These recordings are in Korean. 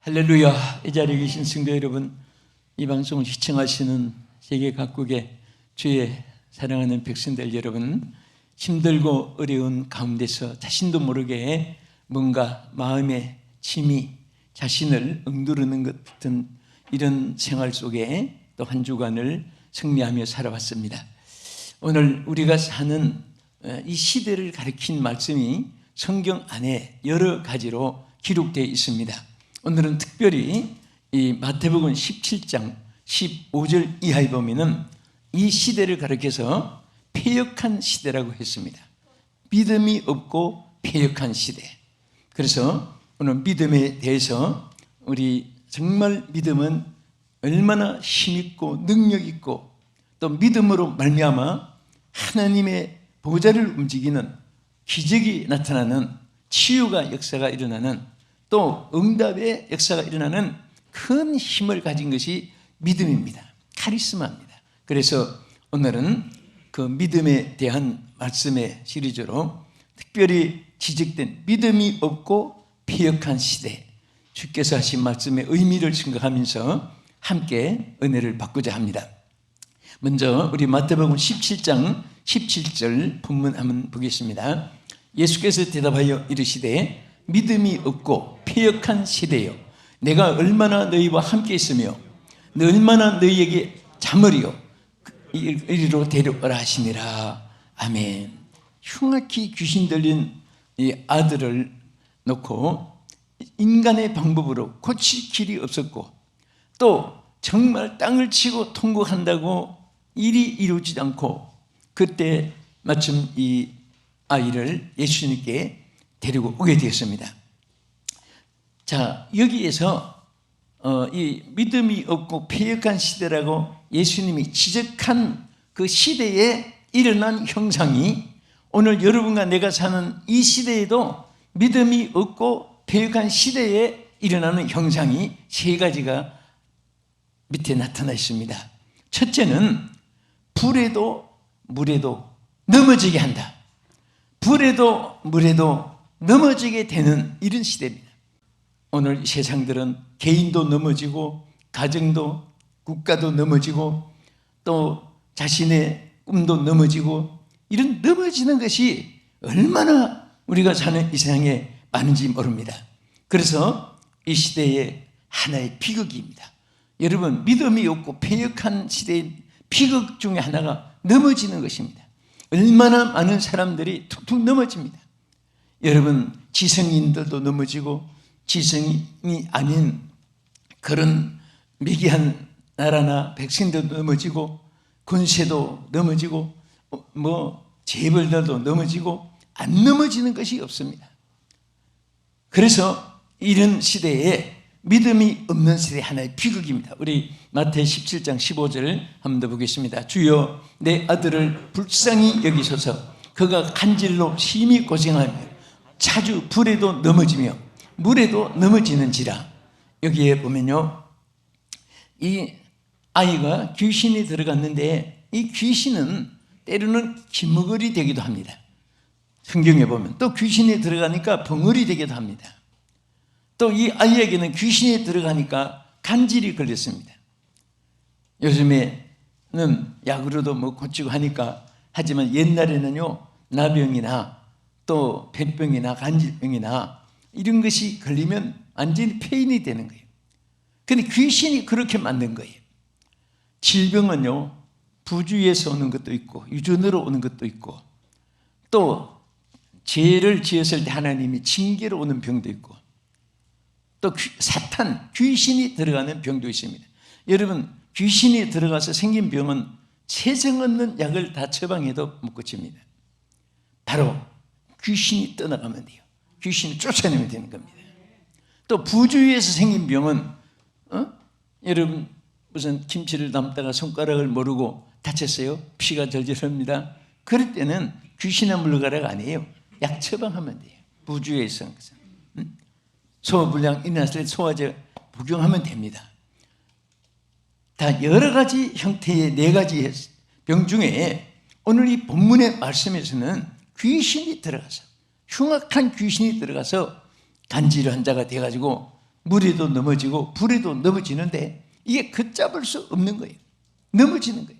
할렐루야. 이 자리에 계신 성도 여러분, 이 방송을 시청하시는 세계 각국의 주의 사랑하는 백성들 여러분, 힘들고 어려운 가운데서 자신도 모르게 뭔가 마음의 짐이 자신을 억누르는 것 같은 이런 생활 속에 또 한 주간을 승리하며 살아왔습니다. 오늘 우리가 사는 이 시대를 가리킨 말씀이 성경 안에 여러 가지로 기록되어 있습니다. 오늘은 특별히 이 마태복음 17장 15절 이하에 보면은 이 시대를 가리켜서 패역한 시대라고 했습니다. 믿음이 없고 패역한 시대. 그래서 오늘 믿음에 대해서 우리 정말 믿음은 얼마나 힘있고 능력있고 또 믿음으로 말미암아 하나님의 보좌를 움직이는 기적이 나타나는 치유가 역사가 일어나는 또 응답의 역사가 일어나는 큰 힘을 가진 것이 믿음입니다. 카리스마입니다. 그래서 오늘은 그 믿음에 대한 말씀의 시리즈로 특별히 지적된 믿음이 없고 패역한 시대, 주께서 하신 말씀의 의미를 생각하면서 함께 은혜를 받고자 합니다. 먼저 우리 마태복음 17장 17절 본문 한번 보겠습니다. 예수께서 대답하여 이르시되 믿음이 없고 패역한 시대요, 내가 얼마나 너희와 함께 있으며 얼마나 너희에게 잠을이요 이리로 데려오라 하시니라. 아멘. 흉악히 귀신 들린 이 아들을 놓고 인간의 방법으로 고칠 길이 없었고 또 정말 땅을 치고 통곡한다고 일이 이루어지지 않고 그때 마침 이 아이를 예수님께 데리고 오게 되었습니다. 자, 여기에서 이 믿음이 없고 패역한 시대라고 예수님이 지적한 그 시대에 일어난 형상이 오늘 여러분과 내가 사는 이 시대에도 믿음이 없고 패역한 시대에 일어나는 형상이 세 가지가 밑에 나타나 있습니다. 첫째는 불에도 물에도 넘어지게 한다. 불에도 물에도 넘어지게 되는 이런 시대입니다. 오늘 세상들은 개인도 넘어지고 가정도 국가도 넘어지고 또 자신의 꿈도 넘어지고 이런 넘어지는 것이 얼마나 우리가 사는 이 세상에 많은지 모릅니다. 그래서 이 시대의 하나의 비극입니다. 여러분, 믿음이 없고 패역한 시대의 비극 중에 하나가 넘어지는 것입니다. 얼마나 많은 사람들이 툭툭 넘어집니다. 여러분, 지성인들도 넘어지고 지성인이 아닌 그런 미개한 나라나 백성들도 넘어지고 권세도 넘어지고 재벌들도 넘어지고 안 넘어지는 것이 없습니다. 그래서 이런 시대에 믿음이 없는 시대 하나의 비극입니다. 우리 마태 17장 15절 한번 더 보겠습니다. 주여 내 아들을 불쌍히 여기소서. 그가 간질로 심히 고생하며 자주 불에도 넘어지며 물에도 넘어지는지라. 여기에 보면요, 이 아이가 귀신이 들어갔는데 이 귀신은 때로는 기머거리 되기도 합니다. 성경에 보면 또 귀신이 들어가니까 벙어리 되기도 합니다. 또 이 아이에게는 귀신이 들어가니까 간질이 걸렸습니다. 요즘에는 약으로도 고치고 하니까 하지만 옛날에는요, 나병이나 또 폐병이나 간질병이나 이런 것이 걸리면 완전히 폐인이 되는 거예요. 근데 귀신이 그렇게 만든 거예요. 질병은요, 부주의에서 오는 것도 있고 유전으로 오는 것도 있고 또 죄를 지었을 때 하나님이 징계로 오는 병도 있고 또 사탄, 귀신이 들어가는 병도 있습니다. 여러분, 귀신이 들어가서 생긴 병은 세상 없는 약을 다 처방해도 못 고칩니다. 바로 귀신이 떠나가면 돼요. 귀신을 쫓아내면 되는 겁니다. 또 부주의에서 생긴 병은 여러분 무슨 김치를 담다가 손가락을 모르고 다쳤어요. 피가 절절 흐릅니다. 그럴 때는 귀신에 물러가라가 아니에요. 약 처방하면 돼요. 부주의에서 소화불량 일어났을 때 소화제 복용하면 됩니다. 다 여러 가지 형태의 네 가지 병 중에 오늘 이 본문의 말씀에서는 귀신이 들어가서 흉악한 귀신이 들어가서 간질 환자가 돼가지고 물에도 넘어지고 불에도 넘어지는데 이게 걷잡을 수 없는 거예요. 넘어지는 거예요.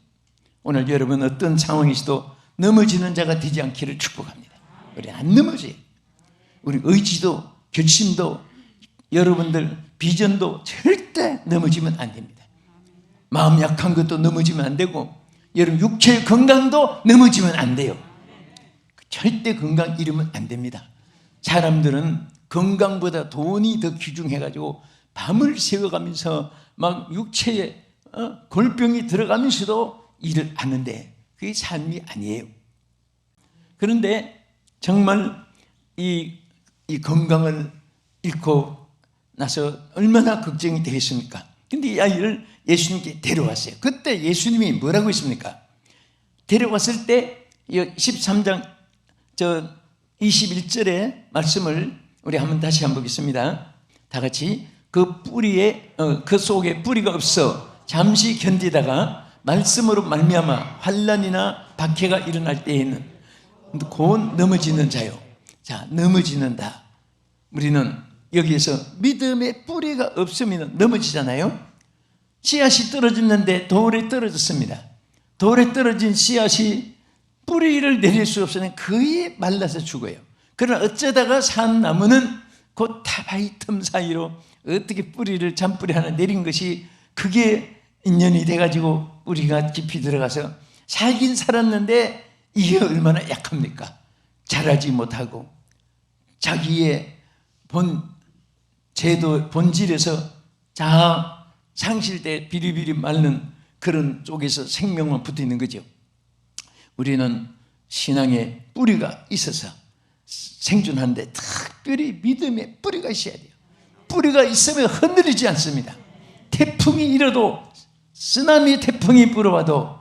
오늘 여러분 어떤 상황에서도 넘어지는 자가 되지 않기를 축복합니다. 우리 안 넘어져요. 우리 의지도 결심도 여러분들 비전도 절대 넘어지면 안 됩니다. 마음 약한 것도 넘어지면 안 되고 여러분 육체의 건강도 넘어지면 안 돼요. 절대 건강 잃으면 안 됩니다. 사람들은 건강보다 돈이 더 귀중해가지고 밤을 새워가면서 막 육체에 골병이 들어가면서도 일을 하는데 그게 삶이 아니에요. 그런데 정말 이 건강을 잃고 나서 얼마나 걱정이 되겠습니까? 근데 이 아이를 예수님께 데려왔어요. 그때 예수님이 뭐라고 했습니까? 데려왔을 때 13장 21절의 말씀을 우리 한번 다시 한번 보겠습니다. 다 같이 그 뿌리에 그 속에 뿌리가 없어 잠시 견디다가 말씀으로 말미암아 환난이나 박해가 일어날 때에는 곧 넘어지는 자요. 자, 넘어지는다. 우리는 여기에서 믿음의 뿌리가 없으면 넘어지잖아요. 씨앗이 떨어졌는데 돌에 떨어졌습니다. 돌에 떨어진 씨앗이 뿌리를 내릴 수 없으면 거의 말라서 죽어요. 그러나 어쩌다가 산 나무는 그 타바이 틈 사이로 어떻게 뿌리를 잔뿌리 하나 내린 것이 그게 인연이 돼가지고 뿌리가 깊이 들어가서 살긴 살았는데 이게 얼마나 약합니까? 자라지 못하고 자기의 본질에서 자아 상실돼 비리비리 마른 그런 쪽에서 생명만 붙어 있는 거죠. 우리는 신앙에 뿌리가 있어서 생존하는데 특별히 믿음의 뿌리가 있어야 돼요. 뿌리가 있으면 흔들리지 않습니다. 태풍이 일어도 쓰나미 태풍이 불어와도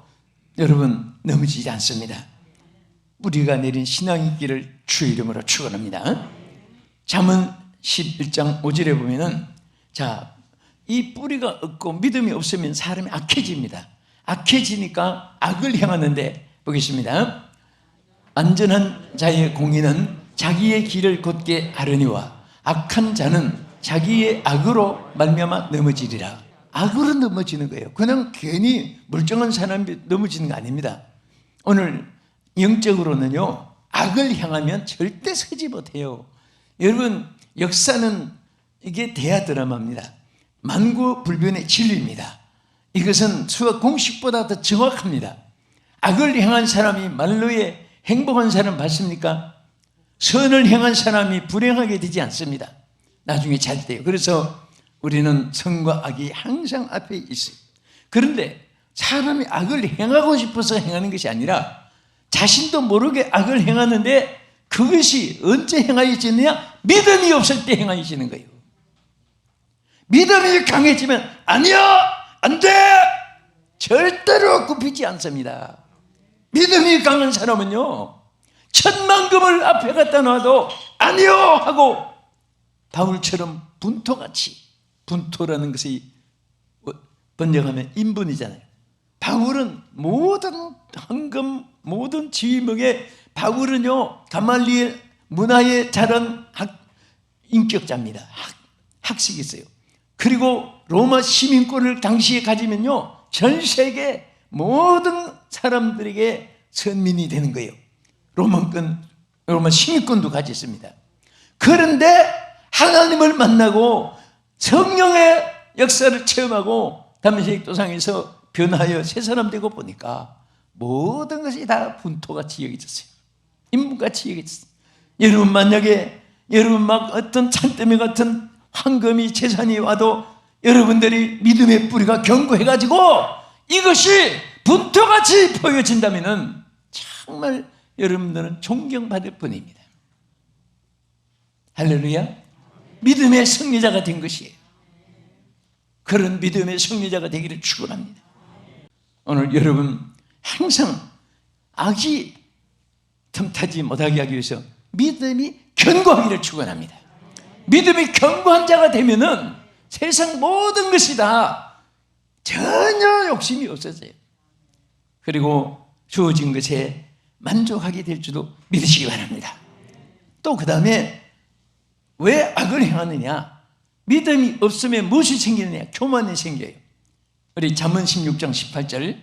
여러분 넘어지지 않습니다. 뿌리가 내린 신앙이 있기를 주의 이름으로 축원합니다. 잠언 11장 5절에 보면은 자, 이 뿌리가 없고 믿음이 없으면 사람이 악해집니다. 악해지니까 악을 향하는데 보겠습니다. 안전한 자의 공의는 자기의 길을 곧게 아르니와 악한 자는 자기의 악으로 말미암아 넘어지리라. 악으로 넘어지는 거예요. 그냥 괜히 멀쩡한 사람이 넘어지는 거 아닙니다. 오늘 영적으로는요, 악을 향하면 절대 서지 못해요. 여러분, 역사는 이게 대하 드라마입니다. 만구불변의 진리입니다. 이것은 수학 공식보다 더 정확합니다. 악을 향한 사람이 말로에 행복한 사람 봤습니까? 선을 향한 사람이 불행하게 되지 않습니다. 나중에 잘 돼요. 그래서 우리는 선과 악이 항상 앞에 있어요. 그런데 사람이 악을 행하고 싶어서 행하는 것이 아니라 자신도 모르게 악을 행하는데 그것이 언제 행하여지느냐? 믿음이 없을 때 행하여지는 거예요. 믿음이 강해지면 아니야! 안 돼! 절대로 굽히지 않습니다. 믿음이 강한 사람은요, 천만금을 앞에 갖다 놔도 아니요! 하고 바울처럼 분토같이, 분토라는 것이 번역하면 인분이잖아요. 바울은 모든 헌금, 모든 지휘목에 바울은요, 가말리엘 문화에 자란 인격자입니다. 학식이 있어요. 그리고 로마 시민권을 당시에 가지면요, 전 세계 모든 사람들에게 선민이 되는 거예요. 로마 시민권도 가졌습니다. 그런데 하나님을 만나고 성령의 역사를 체험하고 담메색 도상에서 변하여 새 사람 되고 보니까 모든 것이 다 분토같이 여겨졌어요. 인분같이 여겨졌어요. 여러분 만약에 여러분 막 어떤 산더미 같은 황금이 재산이 와도 여러분들이 믿음의 뿌리가 견고해가지고 이것이 분토같이 보여진다면 정말 여러분들은 존경받을 뿐입니다. 할렐루야. 믿음의 승리자가 된 것이에요. 그런 믿음의 승리자가 되기를 축원합니다. 오늘 여러분 항상 악이 틈타지 못하게 하기 위해서 믿음이 견고하기를 축원합니다. 믿음이 견고한 자가 되면은 세상 모든 것이 다 전혀 욕심이 없어져요. 그리고 주어진 것에 만족하게 될 줄도 믿으시기 바랍니다. 또 그 다음에 왜 악을 행하느냐? 믿음이 없으면 무엇이 생기느냐? 교만이 생겨요. 우리 잠언 16장 18절,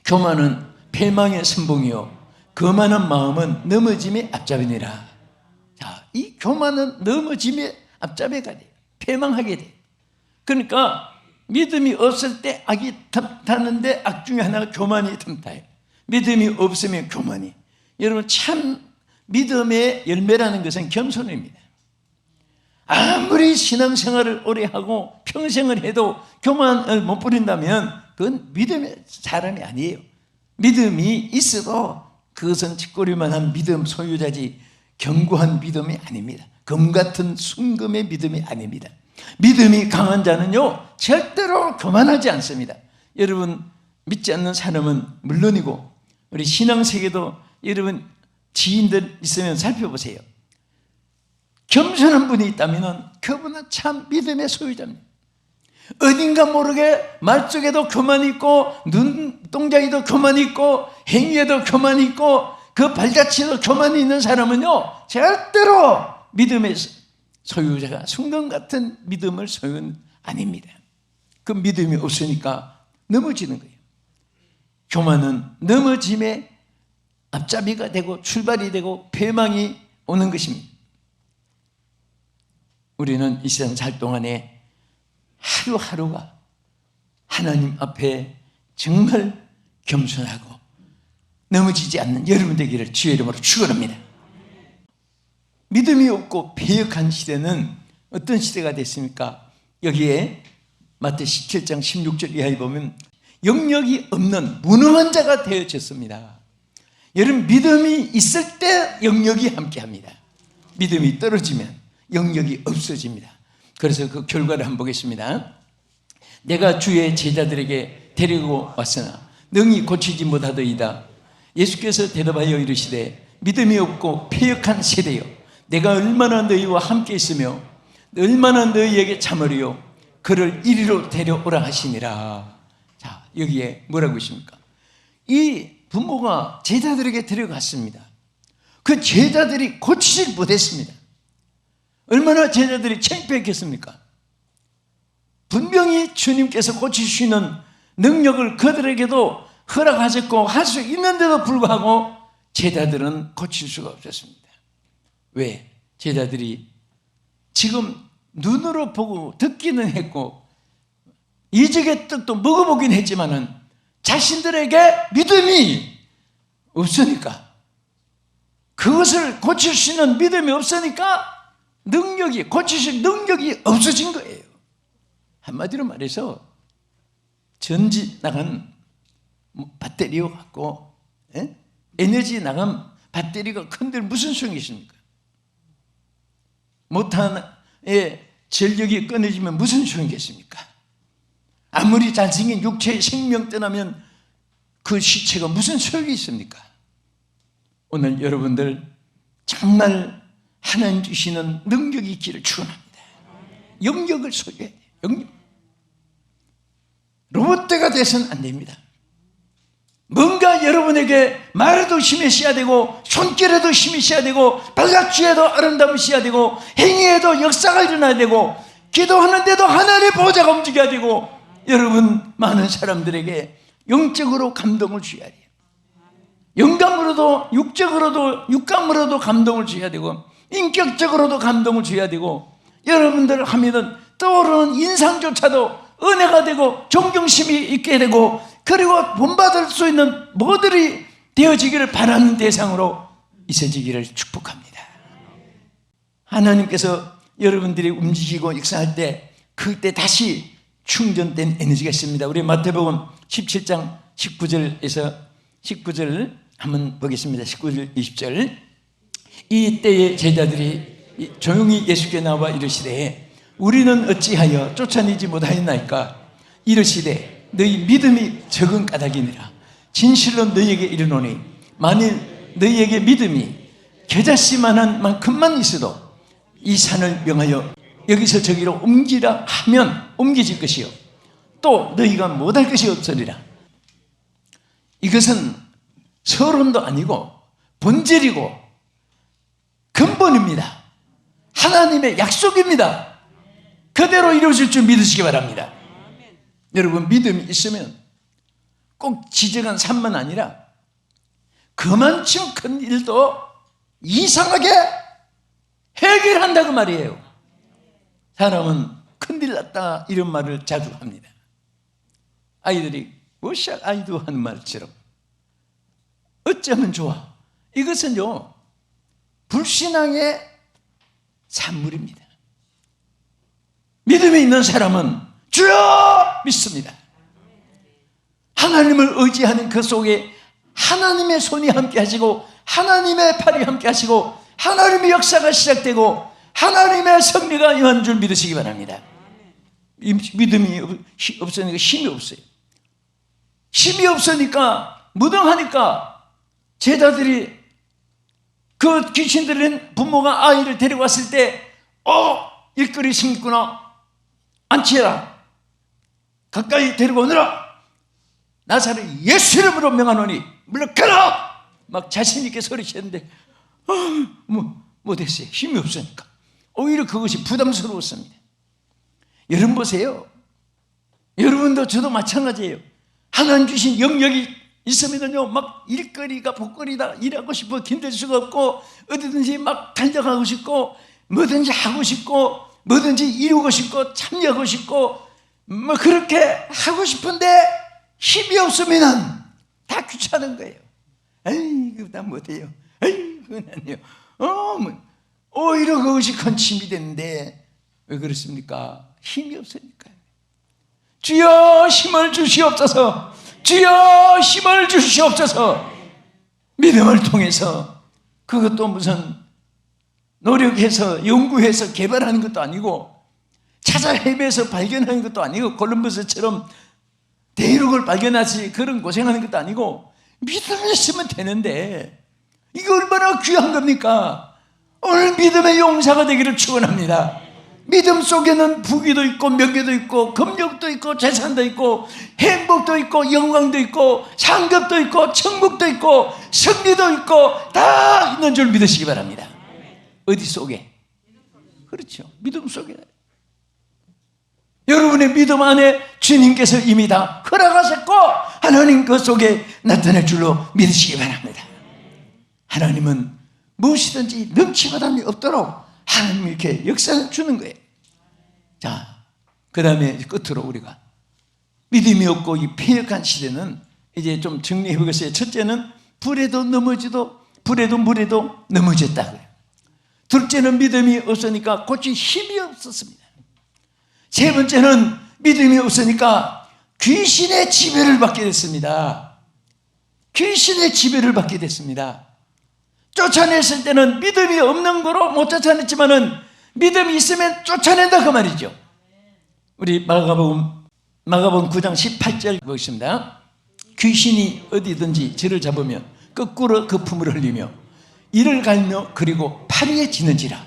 교만은 패망의 선봉이요 거만한 마음은 넘어짐의 앞잡이니라. 자, 이 교만은 넘어짐의 앞잡이가 돼요. 패망하게 돼요. 그러니까 믿음이 없을 때 악이 탐타는데 악 중에 하나가 교만이 탐타요. 믿음이 없으면 교만이. 여러분, 참 믿음의 열매라는 것은 겸손입니다. 아무리 신앙생활을 오래 하고 평생을 해도 교만을 못 부린다면 그건 믿음의 사람이 아니에요. 믿음이 있어도 그것은 짓거릴만한 믿음 소유자지 견고한 믿음이 아닙니다. 검 같은 순금의 믿음이 아닙니다. 믿음이 강한 자는요 절대로 교만하지 않습니다. 여러분, 믿지 않는 사람은 물론이고 우리 신앙세계도 여러분 지인들 있으면 살펴보세요. 겸손한 분이 있다면 그분은 참 믿음의 소유자입니다. 어딘가 모르게 말속에도 교만이 있고 눈동자에도 교만이 있고 행위에도 교만이 있고 그 발자취에도 교만이 있는 사람은요 절대로 믿음의 소유자가 순금 같은 믿음을 소유는 아닙니다. 그 믿음이 없으니까 넘어지는 거예요. 교만은 넘어짐의 앞잡이가 되고 출발이 되고 패망이 오는 것입니다. 우리는 이 세상 살 동안에 하루하루가 하나님 앞에 정말 겸손하고 넘어지지 않는 여러분 되기를 주의 이름으로 축원합니다. 믿음이 없고 패역한 시대는 어떤 시대가 됐습니까? 여기에 마태 17장 16절 이하에 보면 영역이 없는 무능한 자가 되어졌습니다. 여러분, 믿음이 있을 때 영역이 함께합니다. 믿음이 떨어지면 영역이 없어집니다. 그래서 그 결과를 한번 보겠습니다. 내가 주의 제자들에게 데리고 왔으나 능히 고치지 못하더이다. 예수께서 대답하여 이르시되 믿음이 없고 패역한 세대여, 내가 얼마나 너희와 함께 있으며 얼마나 너희에게 참으리요 그를 이리로 데려오라 하시니라. 자, 여기에 뭐라고 있습니까? 이 부모가 제자들에게 데려갔습니다. 그 제자들이 고치지 못했습니다. 얼마나 제자들이 창피했겠습니까? 분명히 주님께서 고치시는 능력을 그들에게도 허락하셨고 할 수 있는데도 불구하고 제자들은 고칠 수가 없었습니다. 왜? 제자들이 지금 눈으로 보고 듣기는 했고 이적의 떡도 먹어보긴 했지만은 자신들에게 믿음이 없으니까, 그것을 고칠 수 있는 믿음이 없으니까 고치실 능력이 없어진 거예요. 한마디로 말해서 전지 나간 배터리와 같고 에너지 나간 배터리가 큰데 무슨 소용이 있습니까? 모터의 전력이 끊어지면 무슨 소용이 있겠습니까? 아무리 잘생긴 육체의 생명 떠나면 그 시체가 무슨 소용이 있습니까? 오늘 여러분들 정말 하나님 주시는 능력이 있기를 축원합니다. 영역을 소유해야 돼요. 영역. 로봇대가 돼서는 안 됩니다. 뭔가 여러분에게 말에도 힘이 있어야 되고 손길에도 힘이 있어야 되고 발자취에도 아름다움이 있어야 되고 행위에도 역사가 일어나야 되고 기도하는데도 하나님의 보좌가 움직여야 되고, 여러분 많은 사람들에게 영적으로 감동을 주어야 돼요. 영감으로도 육적으로도 육감으로도 감동을 줘야 되고 인격적으로도 감동을 줘야 되고, 여러분들 하면은 떠오르는 인상조차도 은혜가 되고 존경심이 있게 되고, 그리고 본받을 수 있는 모델이 되어지기를 바라는 대상으로 있어지기를 축복합니다. 하나님께서 여러분들이 움직이고 역사할 때 그때 다시 충전된 에너지가 있습니다. 우리 마태복음 17장 19절 한번 보겠습니다. 19절 20절. 이때에 제자들이 조용히 예수께 나와 이르시되 우리는 어찌하여 쫓아내지 못하였나이까? 이르시되 너희 믿음이 적은 까닭이니라. 진실로 너희에게 이르노니 만일 너희에게 믿음이 겨자씨만한 만큼만 있어도 이 산을 명하여 여기서 저기로 옮기라 하면 옮겨질 것이요 또 너희가 못할 것이 없으리라. 이것은 서론도 아니고 본질이고 근본입니다. 하나님의 약속입니다. 그대로 이루어질 줄 믿으시기 바랍니다. 여러분, 믿음이 있으면 꼭 지정한 산만 아니라 그만큼 큰 일도 이상하게 해결한다고 말이에요. 사람은 큰일 났다 이런 말을 자주 합니다. 아이들이 워샷 아이도 하는 말처럼 어쩌면 좋아. 이것은요, 불신앙의 산물입니다. 믿음이 있는 사람은 주여 믿습니다. 하나님을 의지하는 그 속에 하나님의 손이 함께 하시고 하나님의 팔이 함께 하시고 하나님의 역사가 시작되고 하나님의 승리가 임하는 줄 믿으시기 바랍니다. 믿음이 없으니까 힘이 없어요. 힘이 없으니까 무능하니까 제자들이 그 귀신 들린 부모가 아이를 데려왔을 때 일거리 생겼구나, 안치해라, 가까이 데리고 오너라, 나사렛 예수 이름으로 명하노니 물러가라, 막 자신 있게 소리쳤는데 못했어요. 힘이 없으니까. 오히려 그것이 부담스러웠습니다. 여러분 보세요. 여러분도 저도 마찬가지예요. 하나님 주신 영역이 있으면요, 막 일거리가 복거리다, 일하고 싶어 힘들 수가 없고 어디든지 막 달려가고 싶고 뭐든지 하고 싶고 뭐든지 이루고 싶고 참여하고 싶고 뭐 그렇게 하고 싶은데 힘이 없으면 다 귀찮은 거예요. 에이, 그거 다 못해요. 에이, 그건 아니에요. 오히려 그것이 큰 힘이 되는데 왜 그렇습니까? 힘이 없으니까요. 주여 힘을 주시옵소서. 주여 힘을 주시옵소서. 믿음을 통해서, 그것도 무슨 노력해서 연구해서 개발하는 것도 아니고 찾아 헤매서 발견하는 것도 아니고 콜럼버스처럼 대륙을 발견하지 그런 고생하는 것도 아니고 믿음이 있으면 되는데 이게 얼마나 귀한 겁니까? 오늘 믿음의 용사가 되기를 축원합니다. 믿음 속에는 부귀도 있고 명예도 있고 금욕도 있고 재산도 있고 행복도 있고 영광도 있고 상급도 있고 천국도 있고 승리도 있고 다 있는 줄 믿으시기 바랍니다. 어디 속에? 그렇죠, 믿음 속에. 여러분의 믿음 안에 주님께서 이미 다 허락하셨고 하나님 그 속에 나타날 줄로 믿으시기 바랍니다. 하나님은 무엇이든지 넘치바람이 없도록 하나님이 이렇게 역사를 주는 거예요. 자, 그 다음에 끝으로 우리가 믿음이 없고 이 패역한 시대는 이제 좀 정리해 보겠어요. 첫째는 불에도 넘어지도 불에도 물에도 넘어졌다고요. 둘째는 믿음이 없으니까 고칠 힘이 없었습니다. 세 번째는 믿음이 없으니까 귀신의 지배를 받게 됐습니다. 귀신의 지배를 받게 됐습니다. 쫓아냈을 때는 믿음이 없는 거로 못 쫓아냈지만은 믿음이 있으면 쫓아낸다 그 말이죠. 우리 마가복음 9장 18절 보겠습니다. 귀신이 어디든지 저를 잡으면 거꾸로 거품을 흘리며 이를 갈며 그리고 파리에 지는지라.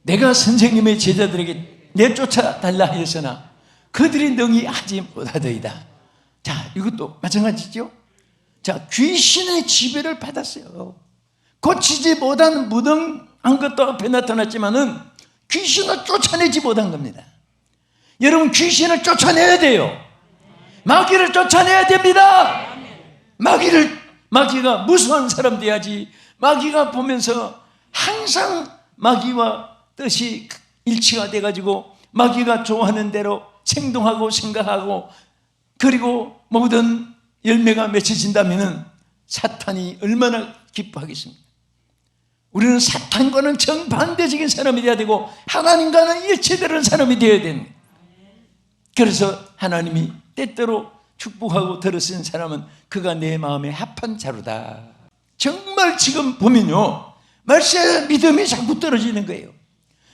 내가 선생님의 제자들에게 내쫓아 달라 하였으나 그들이 능히 하지 못하더이다. 자, 이것도 마찬가지죠. 자, 귀신의 지배를 받았어요. 고치지 못한 무능한 것도 앞에 나타났지만은 귀신을 쫓아내지 못한 겁니다. 여러분, 귀신을 쫓아내야 돼요. 마귀를 쫓아내야 됩니다. 마귀가 무수한 사람 돼야지. 마귀가 보면서 항상 마귀와 뜻이 일치가 돼가지고 마귀가 좋아하는 대로 행동하고 생각하고 그리고 모든 열매가 맺혀진다면 사탄이 얼마나 기뻐하겠습니까? 우리는 사탄과는 정반대적인 사람이 되어야 되고 하나님과는 일치되는 사람이 되어야 됩니다. 그래서 하나님이 때때로 축복하고 들으신 사람은 그가 내 마음에 합한 자로다. 정말 지금 보면요, 말세에 믿음이 자꾸 떨어지는 거예요.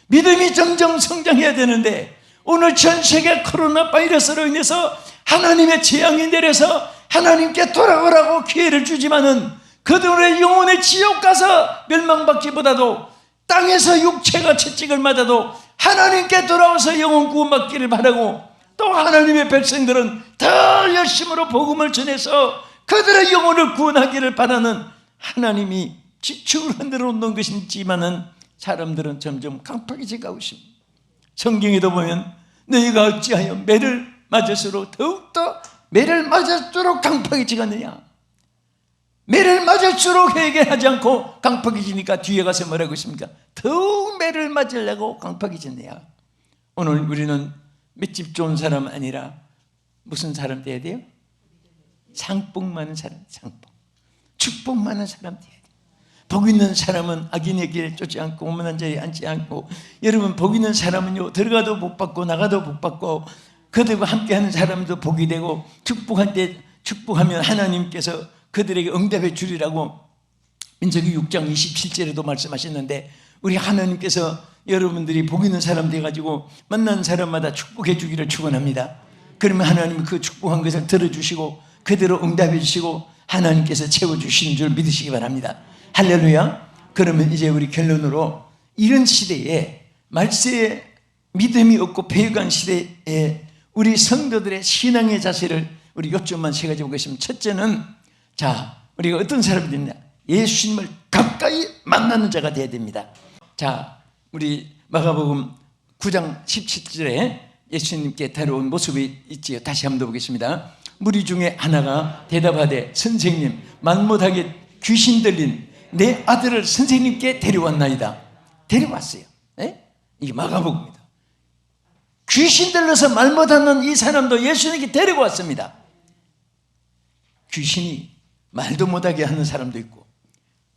믿음이 점점 성장해야 되는데 오늘 전 세계 코로나 바이러스로 인해서 하나님의 재앙이 내려서 하나님께 돌아오라고 기회를 주지만은 그들의 영혼의 지옥 가서 멸망받기보다도 땅에서 육체가 채찍을 맞아도 하나님께 돌아와서 영혼 구원받기를 바라고 또 하나님의 백성들은 더 열심으로 복음을 전해서 그들의 영혼을 구원하기를 바라는 하나님이 지축을 흔들어 놓는 것이지만은 사람들은 점점 강팍해져 가고 있습니다. 성경에도 보면 너희가 어찌하여 매를 맞을수록 더욱더 매를 맞을수록 강팍해지겠느냐. 매를 맞을수록 회개하지 않고 강팍해지니까 뒤에 가서 뭐라고 있습니까? 더욱 매를 맞으려고 강팍해졌네요. 오늘 우리는 맷집 좋은 사람 아니라 무슨 사람 돼야 돼요? 상복 많은 사람, 상복. 축복 많은 사람 돼야 돼요. 복 있는 사람은 악인의 길에 쫓지 않고 오만한 자리에 앉지 않고, 여러분 복 있는 사람은요 들어가도 복 받고 나가도 복 받고, 그들과 함께하는 사람도 복이 되고, 축복할 때 축복하면 하나님께서 그들에게 응답해 주리라고 민수기 6장 27절에도 말씀하셨는데, 우리 하나님께서 여러분들이 복 있는 사람 돼가지고 만난 사람마다 축복해 주기를 축원합니다. 그러면 하나님은 그 축복한 것을 들어주시고 그대로 응답해 주시고 하나님께서 채워주시는 줄 믿으시기 바랍니다. 할렐루야. 그러면 이제 우리 결론으로, 이런 시대에 말세에 믿음이 없고 배역한 시대에 우리 성도들의 신앙의 자세를 우리 요점만 세 가지 보겠습니다. 첫째는, 자, 우리가 어떤 사람이 됐냐? 예수님을 가까이 만나는 자가 되어야 됩니다. 자, 우리 마가복음 9장 17절에 예수님께 데려온 모습이 있지요. 다시 한번 보겠습니다. 무리 중에 하나가 대답하되, 선생님, 말 못하게 귀신 들린 내 아들을 선생님께 데려왔나이다. 데려왔어요. 네? 이게 마가복음입니다. 귀신 들려서 말 못하는 이 사람도 예수님께 데리고 왔습니다. 귀신이 말도 못하게 하는 사람도 있고,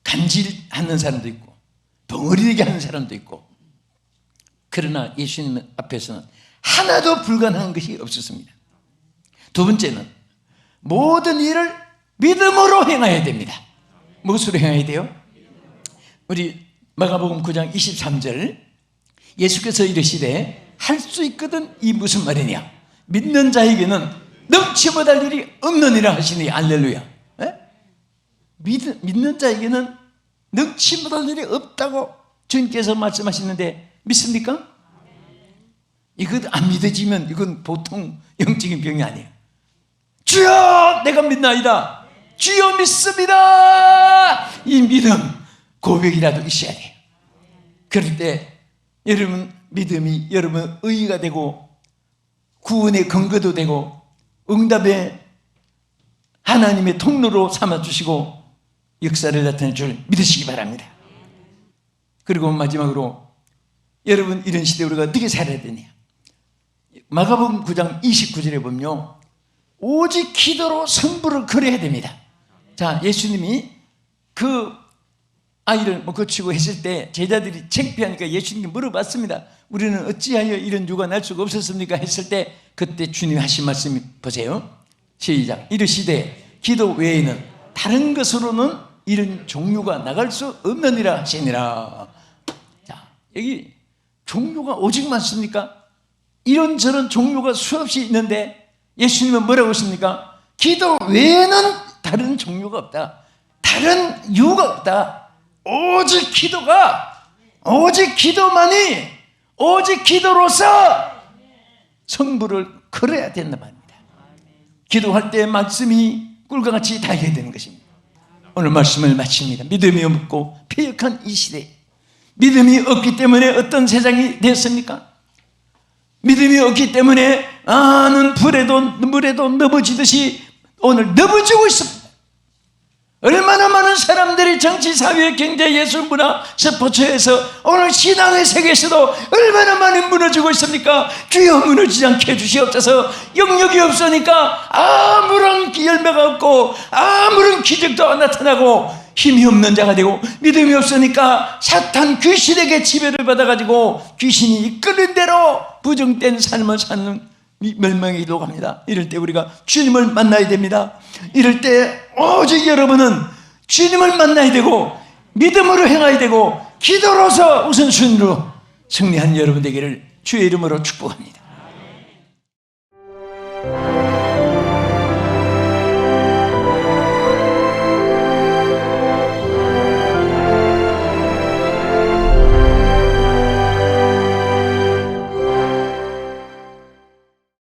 간질하는 사람도 있고, 덩어리되게 하는 사람도 있고, 그러나 예수님 앞에서는 하나도 불가능한 것이 없었습니다. 두 번째는, 모든 일을 믿음으로 행해야 됩니다. 무엇으로 행해야 돼요? 우리 마가복음 9장 23절, 예수께서 이르시되, 할 수 있거든. 이 무슨 말이냐? 믿는 자에게는 넘치 못할 일이 없느니라 하시니. 할렐루야. 에? 믿는 자에게는 넘치 못할 일이 없다고 주님께서 말씀하시는데 믿습니까? 이거 안 믿어지면 이건 보통 영적인 병이 아니에요. 주여 내가 믿나이다. 주여 믿습니다. 이 믿음 고백이라도 있어야 돼요. 그럴 때 여러분 믿음이 여러분 의의가 되고 구원의 근거도 되고 응답의 하나님의 통로로 삼아주시고 역사를 나타낼 줄 믿으시기 바랍니다. 그리고 마지막으로, 여러분 이런 시대에 우리가 어떻게 살아야 되냐? 마가복음 9장 29절에 보면요, 오직 기도로 성부를 거려야 됩니다. 자, 예수님이 그 아이를 거치고 했을 때 제자들이 창피하니까 예수님께 물어봤습니다. 우리는 어찌하여 이런 유가 날 수가 없었습니까? 했을 때 그때 주님이 하신 말씀이 보세요. 시작. 이르시되 기도 외에는 다른 것으로는 이런 종류가 나갈 수 없느니라 하시니라. 자, 여기 종류가 오직 많습니까? 이런저런 종류가 수없이 있는데 예수님은 뭐라고 하십니까? 기도 외에는 다른 종류가 없다. 다른 이유가 없다. 오직 기도가, 오직 기도만이, 오직 기도로서 성부를 걸어야 된단 말입니다. 기도할 때 말씀이 꿀과 같이 달려야 되는 것입니다. 오늘 말씀을 마칩니다. 믿음이 없고 패역한 이 시대, 믿음이 없기 때문에 어떤 세상이 됐습니까? 믿음이 없기 때문에 아는 불에도 물에도 넘어지듯이 오늘 넘어지고 있습니다. 얼마나 많은 사람들이 정치, 사회, 경제, 예술, 문화, 스포츠에서 오늘 신앙의 세계에서도 얼마나 많이 무너지고 있습니까? 주여 무너지지 않게 해주시옵소서. 영역이 없으니까 아무런 열매가 없고 아무런 기적도 안 나타나고 힘이 없는 자가 되고, 믿음이 없으니까 사탄 귀신에게 지배를 받아가지고 귀신이 이끄는 대로 부정된 삶을 사는 멸망에 이동합니다. 이럴 때 우리가 주님을 만나야 됩니다. 이럴 때 오직 여러분은 주님을 만나야 되고 믿음으로 행해야 되고 기도로서 우선순위로 승리한 여러분 되기를 주의 이름으로 축복합니다.